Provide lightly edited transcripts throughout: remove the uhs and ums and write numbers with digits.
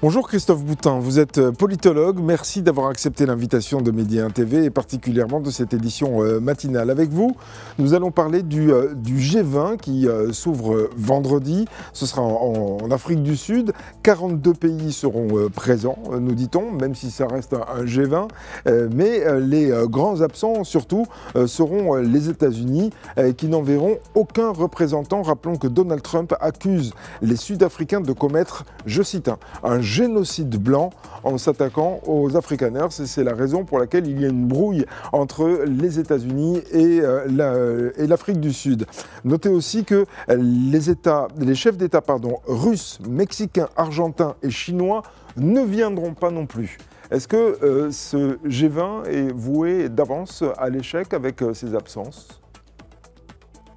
Bonjour Christophe Boutin, vous êtes politologue. Merci d'avoir accepté l'invitation de Medi 1 TV et particulièrement de cette édition matinale. Avec vous, nous allons parler du G20 qui s'ouvre vendredi. Ce sera en Afrique du Sud. 42 pays seront présents, nous dit-on, même si ça reste un G20. Mais les grands absents, surtout, seront les États-Unis qui n'enverront aucun représentant. Rappelons que Donald Trump accuse les Sud-Africains de commettre, je cite, un génocide blanc en s'attaquant aux Afrikaners. C'est la raison pour laquelle il y a une brouille entre les États-Unis et l'Afrique du Sud. Notez aussi que les chefs d'État russes, mexicains, argentins et chinois ne viendront pas non plus. Est-ce que ce G20 est voué d'avance à l'échec avec ces absences ?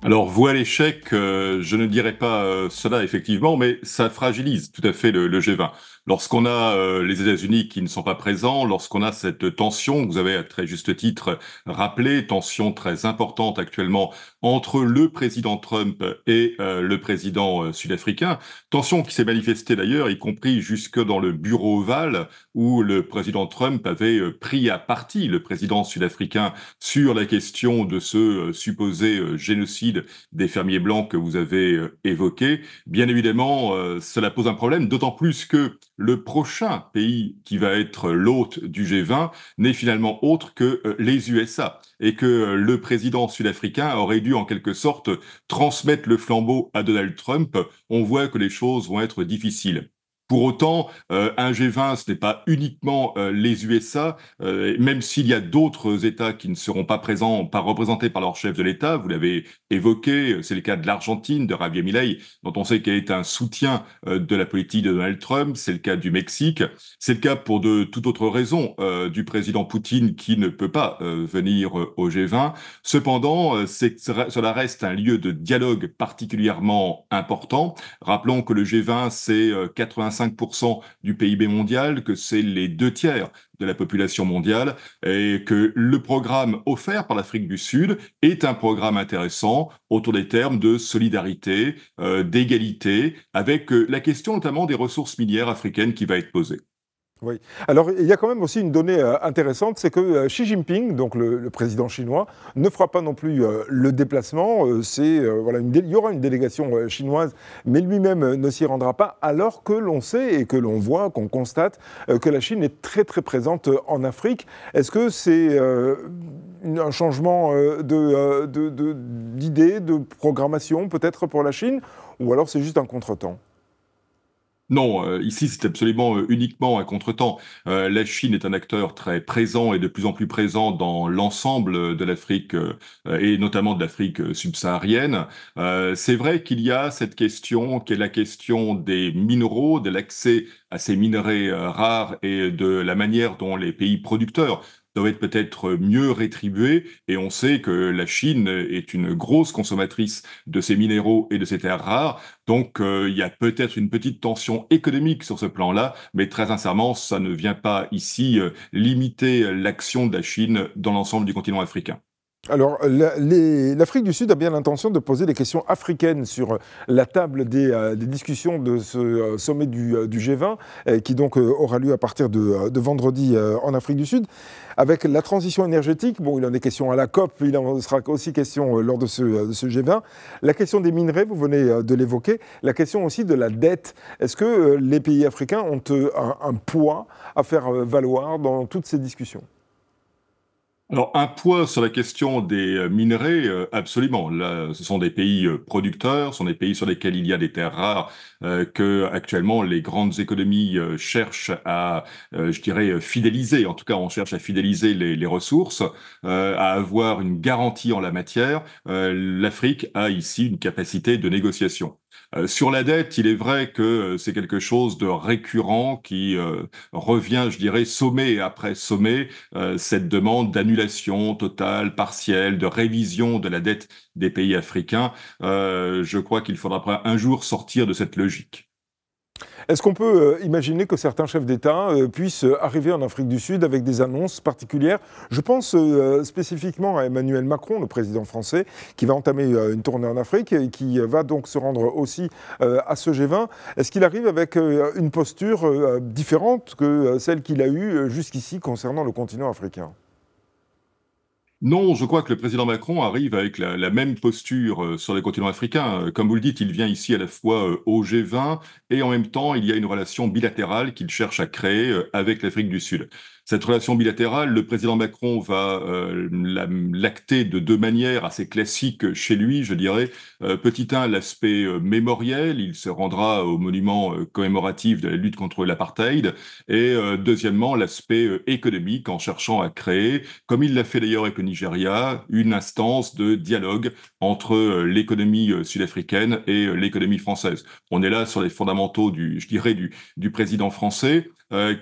Alors, voué à l'échec, je ne dirais pas cela effectivement, mais ça fragilise tout à fait le G20. Lorsqu'on a les États-Unis qui ne sont pas présents, lorsqu'on a cette tension, que vous avez à très juste titre rappelé, tension très importante actuellement entre le président Trump et le président sud-africain, tension qui s'est manifestée d'ailleurs, y compris jusque dans le bureau ovale, où le président Trump avait pris à partie le président sud-africain sur la question de ce supposé génocide des fermiers blancs que vous avez évoqué. Bien évidemment, cela pose un problème, d'autant plus que le prochain pays qui va être l'hôte du G20 n'est finalement autre que les USA, et que le président sud-africain aurait dû en quelque sorte transmettre le flambeau à Donald Trump. On voit que les choses vont être difficiles. Pour autant, un G20, ce n'est pas uniquement les USA, même s'il y a d'autres États qui ne seront pas présents, pas représentés par leur chef de l'État. Vous l'avez évoqué, c'est le cas de l'Argentine, de Javier Milei, dont on sait qu'elle est un soutien de la politique de Donald Trump. C'est le cas du Mexique. C'est le cas pour de toute autre raison du président Poutine qui ne peut pas venir au G20. Cependant, cela reste un lieu de dialogue particulièrement important. Rappelons que le G20, c'est 85% du PIB mondial, que c'est les 2 tiers de la population mondiale, et que le programme offert par l'Afrique du Sud est un programme intéressant autour des termes de solidarité, d'égalité, avec la question notamment des ressources minières africaines qui va être posée. Oui. Alors, il y a quand même aussi une donnée intéressante, c'est que Xi Jinping, donc le président chinois, ne fera pas non plus le déplacement. Il y aura une délégation chinoise, mais lui-même ne s'y rendra pas, alors que l'on sait et que l'on voit, qu'on constate que la Chine est très très présente en Afrique. Est-ce que c'est un changement d'idée, de programmation peut-être pour la Chine, ou alors c'est juste un contretemps ? Non, ici c'est absolument uniquement un contretemps. La Chine est un acteur très présent et de plus en plus présent dans l'ensemble de l'Afrique et notamment de l'Afrique subsaharienne. C'est vrai qu'il y a cette question qui est la question des minéraux, de l'accès à ces minerais rares et de la manière dont les pays producteurs doivent être peut-être mieux rétribués. Et on sait que la Chine est une grosse consommatrice de ces minéraux et de ces terres rares. Donc, il y a peut-être une petite tension économique sur ce plan-là, mais très sincèrement, ça ne vient pas ici limiter l'action de la Chine dans l'ensemble du continent africain. Alors, l'Afrique du Sud a bien l'intention de poser des questions africaines sur la table des discussions de ce sommet du G20, qui donc aura lieu à partir de vendredi en Afrique du Sud. Avec la transition énergétique, bon, il en est question à la COP, il en sera aussi question lors de ce G20. La question des minerais, vous venez de l'évoquer. La question aussi de la dette. Est-ce que les pays africains ont un poids à faire valoir dans toutes ces discussions ? Alors, un poids sur la question des minerais, absolument. Là, ce sont des pays producteurs, ce sont des pays sur lesquels il y a des terres rares que actuellement les grandes économies cherchent à, je dirais, fidéliser. En tout cas, on cherche à fidéliser les ressources, à avoir une garantie en la matière. L'Afrique a ici une capacité de négociation. Sur la dette, il est vrai que c'est quelque chose de récurrent qui revient, je dirais, sommet après sommet, cette demande d'annulation totale, partielle, de révision de la dette des pays africains. Je crois qu'il faudra un jour sortir de cette logique. Est-ce qu'on peut imaginer que certains chefs d'État puissent arriver en Afrique du Sud avec des annonces particulières? Je pense spécifiquement à Emmanuel Macron, le président français, qui va entamer une tournée en Afrique et qui va donc se rendre aussi à ce G20. Est-ce qu'il arrive avec une posture différente que celle qu'il a eue jusqu'ici concernant le continent africain? Non, je crois que le président Macron arrive avec la même posture sur le continent africain. Comme vous le dites, il vient ici à la fois au G20 et en même temps, il y a une relation bilatérale qu'il cherche à créer avec l'Afrique du Sud. Cette relation bilatérale, le président Macron va l'acter de deux manières assez classiques chez lui, je dirais. Petit 1, l'aspect mémoriel, il se rendra au monument commémoratif de la lutte contre l'apartheid. Et deuxièmement, l'aspect économique en cherchant à créer, comme il l'a fait d'ailleurs avec le Nigeria, une instance de dialogue entre l'économie sud-africaine et l'économie française. On est là sur les fondamentaux je dirais, du président français,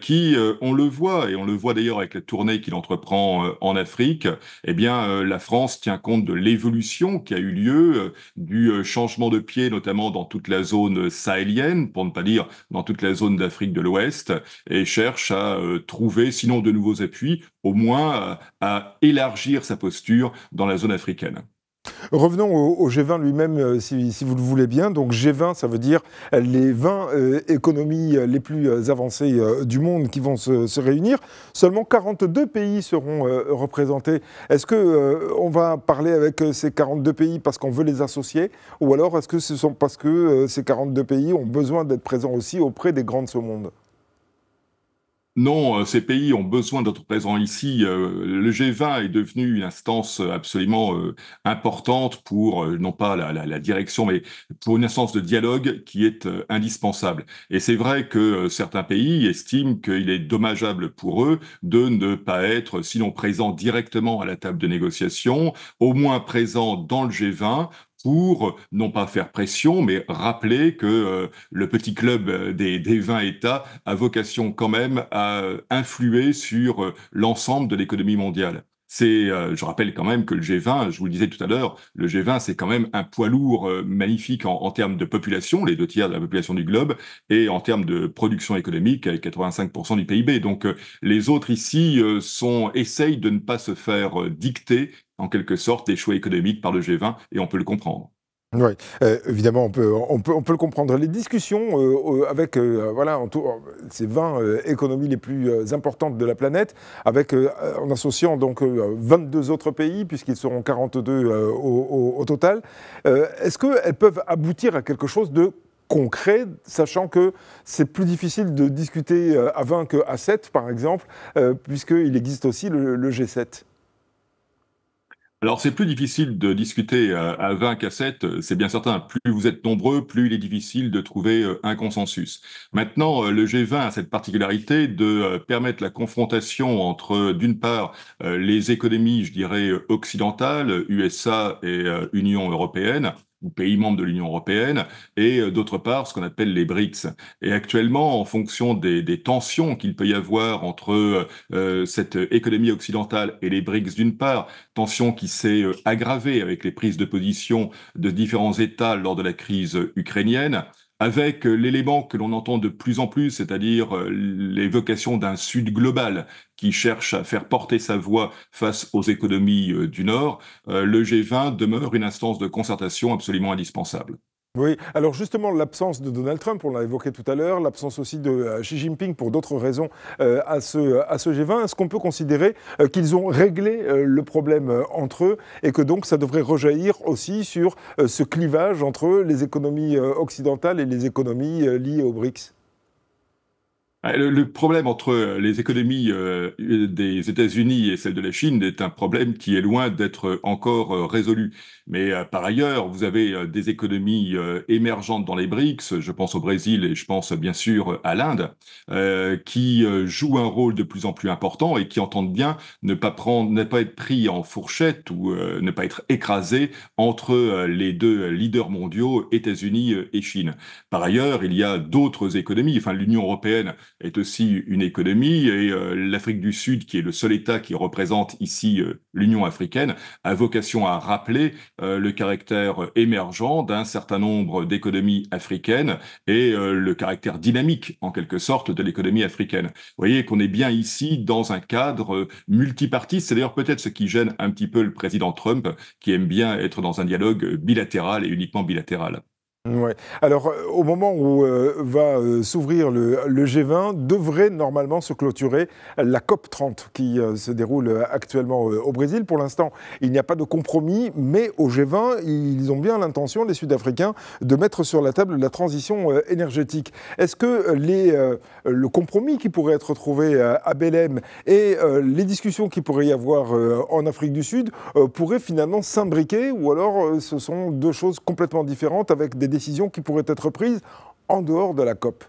qui, on le voit, et on le voit d'ailleurs avec la tournée qu'il entreprend en Afrique, eh bien, la France tient compte de l'évolution qui a eu lieu, du changement de pied, notamment dans toute la zone sahélienne, pour ne pas dire dans toute la zone d'Afrique de l'Ouest, et cherche à trouver, sinon de nouveaux appuis, au moins à élargir sa posture dans la zone africaine. Revenons au G20 lui-même, si vous le voulez bien. Donc G20, ça veut dire les 20 économies les plus avancées du monde qui vont se réunir. Seulement 42 pays seront représentés. Est-ce que on va parler avec ces 42 pays parce qu'on veut les associer, ou alors est-ce que ce sont parce que ces 42 pays ont besoin d'être présents aussi auprès des grands de ce monde? Non, ces pays ont besoin d'être présents ici. Le G20 est devenu une instance absolument importante pour, non pas la direction, mais pour une instance de dialogue qui est indispensable. Et c'est vrai que certains pays estiment qu'il est dommageable pour eux de ne pas être, sinon présents directement à la table de négociation, au moins présents dans le G20 pour non pas faire pression, mais rappeler que le petit club des 20 États a vocation quand même à influer sur l'ensemble de l'économie mondiale. Je rappelle quand même que le G20, je vous le disais tout à l'heure, le G20 c'est quand même un poids lourd magnifique en termes de population, les 2 tiers de la population du globe, et en termes de production économique avec 85% du PIB. Donc les autres ici essayent de ne pas se faire dicter en quelque sorte des choix économiques par le G20, et on peut le comprendre. Oui, évidemment, on peut le comprendre. Les discussions avec voilà, ces 20 économies les plus importantes de la planète, avec, en associant donc 22 autres pays, puisqu'ils seront 42 au total, est-ce qu'elles peuvent aboutir à quelque chose de concret, sachant que c'est plus difficile de discuter à 20 qu'à 7, par exemple, puisqu'il existe aussi le G7? Alors, c'est plus difficile de discuter à 20 qu'à 7, c'est bien certain. Plus vous êtes nombreux, plus il est difficile de trouver un consensus. Maintenant, le G20 a cette particularité de permettre la confrontation entre, d'une part, les économies, je dirais, occidentales, USA et Union européenne, ou pays membres de l'Union européenne, et d'autre part, ce qu'on appelle les BRICS. Et actuellement, en fonction des tensions qu'il peut y avoir entre cette économie occidentale et les BRICS d'une part, tension qui s'est aggravée avec les prises de position de différents États lors de la crise ukrainienne, avec l'élément que l'on entend de plus en plus, c'est-à-dire l'évocation d'un Sud global qui cherche à faire porter sa voix face aux économies du Nord, le G20 demeure une instance de concertation absolument indispensable. Oui, alors justement, l'absence de Donald Trump, on l'a évoqué tout à l'heure, l'absence aussi de Xi Jinping pour d'autres raisons à ce G20, est-ce qu'on peut considérer qu'ils ont réglé le problème entre eux et que donc ça devrait rejaillir aussi sur ce clivage entre les économies occidentales et les économies liées aux BRICS? Le problème entre les économies des États-Unis et celles de la Chine est un problème qui est loin d'être encore résolu. Mais par ailleurs, vous avez des économies émergentes dans les BRICS, je pense au Brésil et je pense bien sûr à l'Inde, qui jouent un rôle de plus en plus important et qui entendent bien ne pas être pris en fourchette ou ne pas être écrasés entre les deux leaders mondiaux, États-Unis et Chine. Par ailleurs, il y a d'autres économies, enfin l'Union européenne est aussi une économie et l'Afrique du Sud, qui est le seul État qui représente ici l'Union africaine, a vocation à rappeler le caractère émergent d'un certain nombre d'économies africaines et le caractère dynamique, en quelque sorte, de l'économie africaine. Vous voyez qu'on est bien ici dans un cadre multipartiste. C'est d'ailleurs peut-être ce qui gêne un petit peu le président Trump, qui aime bien être dans un dialogue bilatéral et uniquement bilatéral. Ouais. Alors, au moment où va s'ouvrir le G20, devrait normalement se clôturer la COP30 qui se déroule actuellement au Brésil. Pour l'instant, il n'y a pas de compromis, mais au G20, ils ont bien l'intention, les Sud-Africains, de mettre sur la table la transition énergétique. Est-ce que le compromis qui pourrait être trouvé à Belém et les discussions qui pourrait y avoir en Afrique du Sud pourraient finalement s'imbriquer, ou alors ce sont deux choses complètement différentes avec des décisions qui pourraient être prises en dehors de la COP?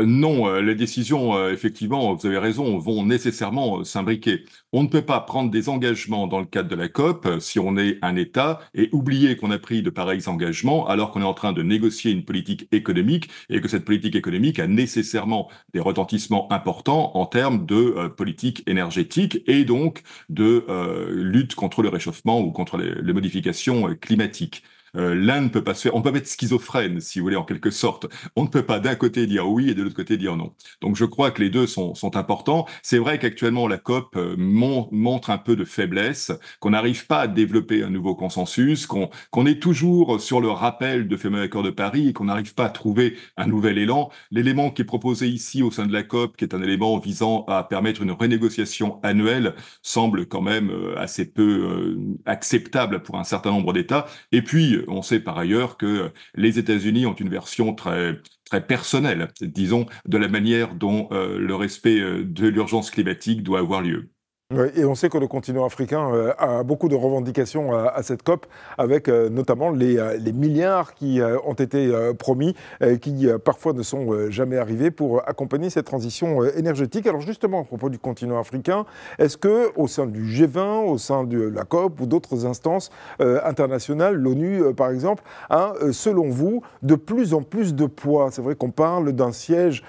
Non, les décisions, effectivement, vous avez raison, vont nécessairement s'imbriquer. On ne peut pas prendre des engagements dans le cadre de la COP si on est un État et oublier qu'on a pris de pareils engagements alors qu'on est en train de négocier une politique économique et que cette politique économique a nécessairement des retentissements importants en termes de politique énergétique et donc de lutte contre le réchauffement ou contre les modifications climatiques. L'un ne peut pas se faire, on peut être schizophrène, si vous voulez, en quelque sorte. On ne peut pas d'un côté dire oui et de l'autre côté dire non. Donc je crois que les deux sont importants. C'est vrai qu'actuellement la COP montre un peu de faiblesse, qu'on n'arrive pas à développer un nouveau consensus, qu'on est toujours sur le rappel de fameux accord de Paris et qu'on n'arrive pas à trouver un nouvel élan. L'élément qui est proposé ici au sein de la COP, qui est un élément visant à permettre une renégociation annuelle, semble quand même assez peu acceptable pour un certain nombre d'États. Et puis, on sait par ailleurs que les États-Unis ont une version très personnelle, disons, de la manière dont le respect de l'urgence climatique doit avoir lieu. Oui, et on sait que le continent africain a beaucoup de revendications à cette COP, avec notamment les milliards qui ont été promis, qui parfois ne sont jamais arrivés pour accompagner cette transition énergétique. Alors justement, à propos du continent africain, est-ce que au sein du G20, au sein de la COP ou d'autres instances internationales, l'ONU par exemple, a, selon vous, de plus en plus de poids? C'est vrai qu'on parle d'un siège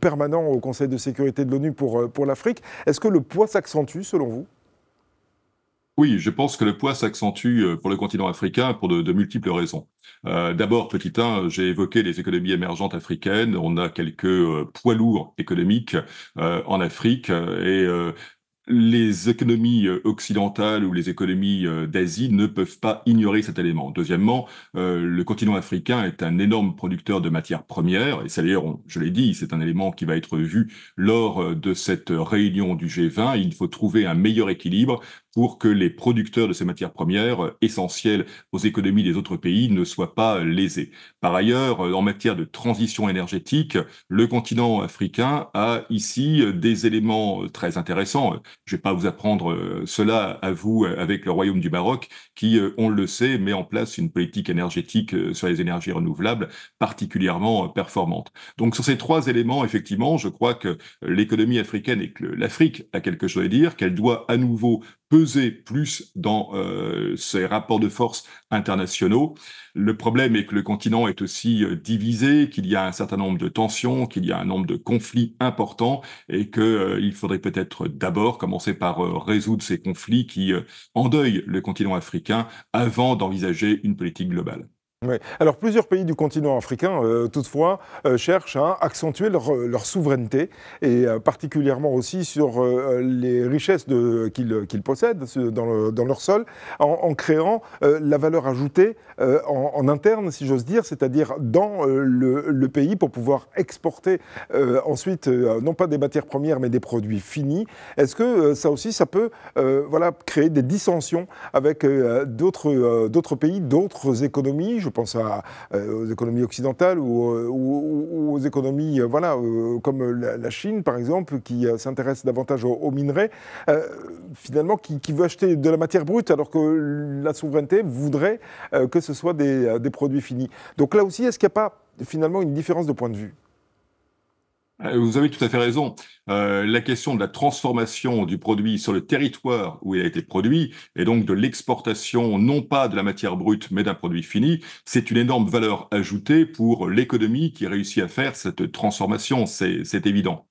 permanent au Conseil de sécurité de l'ONU pour l'Afrique. Est-ce que le poids s'accentue selon vous? Oui, je pense que le poids s'accentue pour le continent africain pour de multiples raisons. D'abord, petit 1, j'ai évoqué les économies émergentes africaines. On a quelques poids lourds économiques en Afrique et les économies occidentales ou les économies d'Asie ne peuvent pas ignorer cet élément. Deuxièmement, le continent africain est un énorme producteur de matières premières, et c'est d'ailleurs, je l'ai dit, c'est un élément qui va être vu lors de cette réunion du G20. Il faut trouver un meilleur équilibre pour que les producteurs de ces matières premières essentielles aux économies des autres pays ne soient pas lésés. Par ailleurs, en matière de transition énergétique, le continent africain a ici des éléments très intéressants. Je ne vais pas vous apprendre cela à vous avec le Royaume du Maroc qui, on le sait, met en place une politique énergétique sur les énergies renouvelables particulièrement performante. Donc sur ces trois éléments, effectivement, je crois que l'économie africaine et que l'Afrique a quelque chose à dire, qu'elle doit à nouveau peser plus dans ces rapports de force internationaux. Le problème est que le continent est aussi divisé, qu'il y a un certain nombre de tensions, qu'il y a un nombre de conflits importants et qu'il faudrait peut-être d'abord commencer par résoudre ces conflits qui endeuillent le continent africain avant d'envisager une politique globale. Oui. Alors plusieurs pays du continent africain, toutefois, cherchent à accentuer leur souveraineté et particulièrement aussi sur les richesses qu'ils possèdent dans leur sol, en créant la valeur ajoutée en interne, si j'ose dire, c'est-à-dire dans le pays pour pouvoir exporter ensuite, non pas des matières premières, mais des produits finis. Est-ce que ça aussi, ça peut créer des dissensions avec d'autres pays, d'autres économies? Je pense aux économies occidentales ou aux économies comme la Chine, par exemple, qui s'intéresse davantage aux minerais, finalement, qui veut acheter de la matière brute, alors que la souveraineté voudrait que ce soit des produits finis. Donc là aussi, est-ce qu'il n'y a pas finalement une différence de point de vue? Vous avez tout à fait raison. La question de la transformation du produit sur le territoire où il a été produit, et donc de l'exportation, non pas de la matière brute, mais d'un produit fini, c'est une énorme valeur ajoutée pour l'économie qui réussit à faire cette transformation, c'est évident.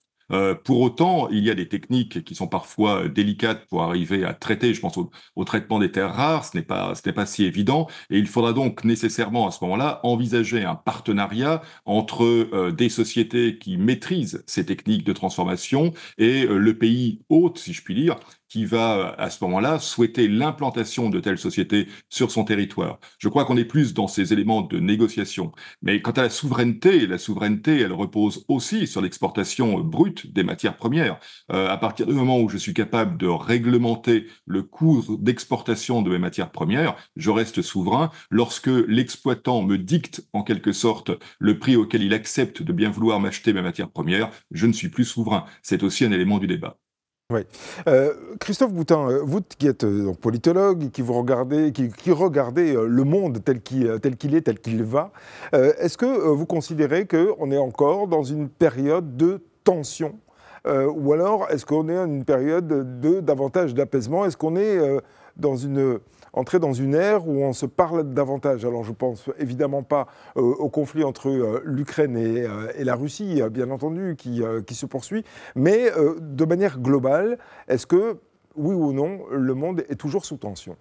Pour autant, il y a des techniques qui sont parfois délicates pour arriver à traiter, je pense au traitement des terres rares, ce n'est pas si évident, et il faudra donc nécessairement à ce moment-là envisager un partenariat entre des sociétés qui maîtrisent ces techniques de transformation et le pays hôte, si je puis dire, qui va à ce moment-là souhaiter l'implantation de telles sociétés sur son territoire. Je crois qu'on est plus dans ces éléments de négociation. Mais quant à la souveraineté, elle repose aussi sur l'exportation brute des matières premières. À partir du moment où je suis capable de réglementer le coût d'exportation de mes matières premières, je reste souverain. Lorsque l'exploitant me dicte en quelque sorte le prix auquel il accepte de bien vouloir m'acheter mes matières premières, je ne suis plus souverain. C'est aussi un élément du débat. Oui. Christophe Boutin, vous qui êtes donc politologue, qui regardez le monde tel qu'il est, tel qu'il va, est-ce que vous considérez qu'on est encore dans une période de tension ou alors est-ce qu'on est dans une période davantage d'apaisement? Est-ce qu'on est dans une entrer dans une ère où on se parle davantage? Alors je pense évidemment pas au conflit entre l'Ukraine et la Russie, bien entendu, qui se poursuit, mais de manière globale, est-ce que, oui ou non, le monde est toujours sous tension?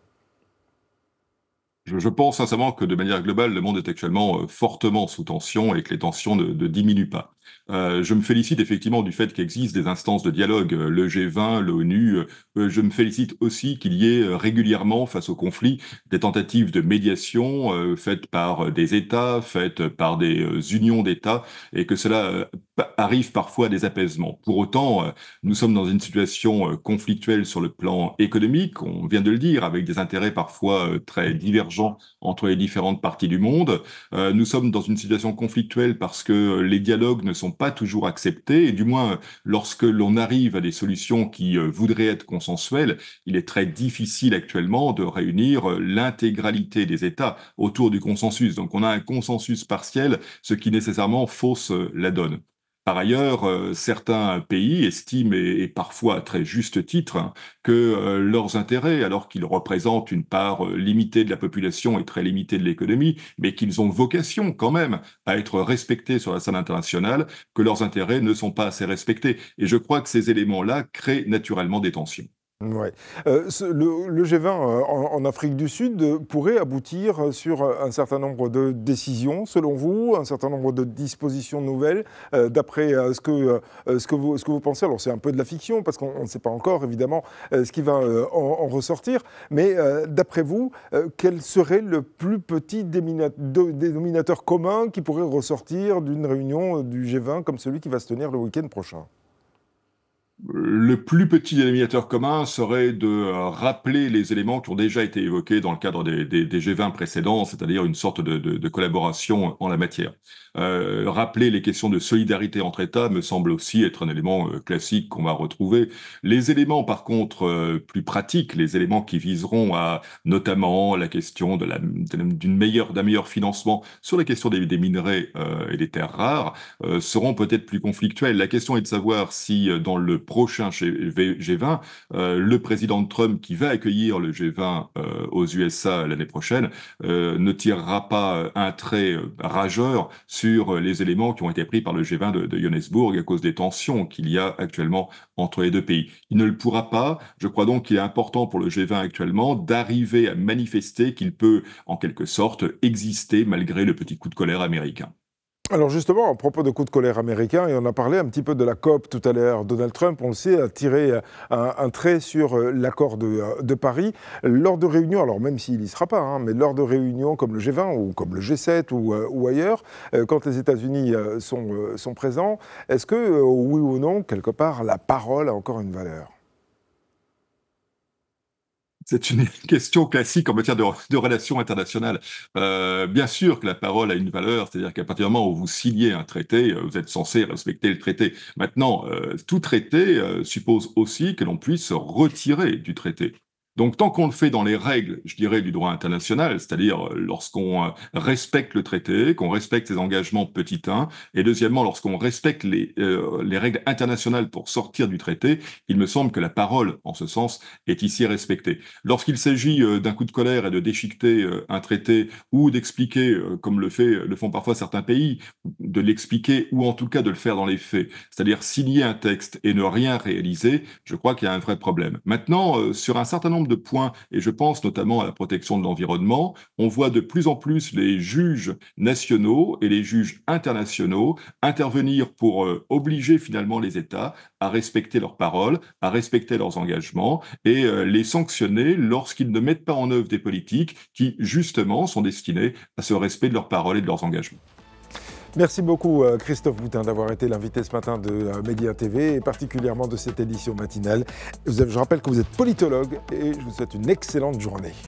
Je pense sincèrement que de manière globale, le monde est actuellement fortement sous tension et que les tensions ne diminuent pas. Je me félicite effectivement du fait qu'il existe des instances de dialogue, le G20, l'ONU. Je me félicite aussi qu'il y ait régulièrement, face au conflit, des tentatives de médiation faites par des États, faites par des unions d'États, et que cela arrive parfois à des apaisements. Pour autant, nous sommes dans une situation conflictuelle sur le plan économique, on vient de le dire, avec des intérêts parfois très divergents entre les différentes parties du monde. Nous sommes dans une situation conflictuelle parce que les dialogues ne sont pas toujours acceptés, et du moins, lorsque l'on arrive à des solutions qui voudraient être consensuelles, il est très difficile actuellement de réunir l'intégralité des États autour du consensus. Donc on a un consensus partiel, ce qui nécessairement fausse la donne. Par ailleurs, certains pays estiment, et parfois à très juste titre, hein, que leurs intérêts, alors qu'ils représentent une part limitée de la population et très limitée de l'économie, mais qu'ils ont vocation quand même à être respectés sur la scène internationale, que leurs intérêts ne sont pas assez respectés. Et je crois que ces éléments-là créent naturellement des tensions. Ouais. Le G20 en Afrique du Sud pourrait aboutir sur un certain nombre de décisions, selon vous, un certain nombre de dispositions nouvelles, d'après ce que vous pensez. Alors c'est un peu de la fiction, parce qu'on ne sait pas encore, évidemment, ce qui va en ressortir, mais d'après vous, quel serait le plus petit dénominateur commun qui pourrait ressortir d'une réunion du G20 comme celui qui va se tenir le week-end prochain? Le plus petit dénominateur commun serait de rappeler les éléments qui ont déjà été évoqués dans le cadre des G20 précédents, c'est-à-dire une sorte de collaboration en la matière. Rappeler les questions de solidarité entre États me semble aussi être un élément classique qu'on va retrouver. Les éléments, par contre, plus pratiques, les éléments qui viseront à notamment la question d'un meilleur financement sur la question des minerais et des terres rares, seront peut-être plus conflictuels. La question est de savoir si dans le prochain G20, le président Trump, qui va accueillir le G20 aux USA l'année prochaine, ne tirera pas un trait rageur sur les éléments qui ont été pris par le G20 de Johannesburg à cause des tensions qu'il y a actuellement entre les deux pays. Il ne le pourra pas. Je crois donc qu'il est important pour le G20 actuellement d'arriver à manifester qu'il peut, en quelque sorte, exister malgré le petit coup de colère américain. Alors justement, à propos de coups de colère américains, et on a parlé un petit peu de la COP tout à l'heure, Donald Trump, on le sait, a tiré un trait sur l'accord de Paris. Lors de réunions, alors même s'il n'y sera pas, hein, mais lors de réunions comme le G20 ou comme le G7 ou ailleurs, quand les États-Unis sont présents, est-ce que, oui ou non, quelque part, la parole a encore une valeur? C'est une question classique en matière de relations internationales. Bien sûr que la parole a une valeur, c'est-à-dire qu'à partir du moment où vous signez un traité, vous êtes censé respecter le traité. Maintenant, tout traité suppose aussi que l'on puisse se retirer du traité. Donc, tant qu'on le fait dans les règles, je dirais, du droit international, c'est-à-dire lorsqu'on respecte le traité, qu'on respecte ses engagements petit 1, et deuxièmement, lorsqu'on respecte les règles internationales pour sortir du traité, il me semble que la parole, en ce sens, est ici respectée. Lorsqu'il s'agit d'un coup de colère et de déchiqueter un traité ou d'expliquer, comme le font parfois certains pays, de l'expliquer ou en tout cas de le faire dans les faits, c'est-à-dire signer un texte et ne rien réaliser, je crois qu'il y a un vrai problème. Maintenant, sur un certain nombre de points, et je pense notamment à la protection de l'environnement, on voit de plus en plus les juges nationaux et les juges internationaux intervenir pour obliger finalement les États à respecter leurs paroles, à respecter leurs engagements et les sanctionner lorsqu'ils ne mettent pas en œuvre des politiques qui, justement, sont destinées à ce respect de leurs paroles et de leurs engagements. Merci beaucoup Christophe Boutin d'avoir été l'invité ce matin de Média TV et particulièrement de cette édition matinale. Je rappelle que vous êtes politologue et je vous souhaite une excellente journée.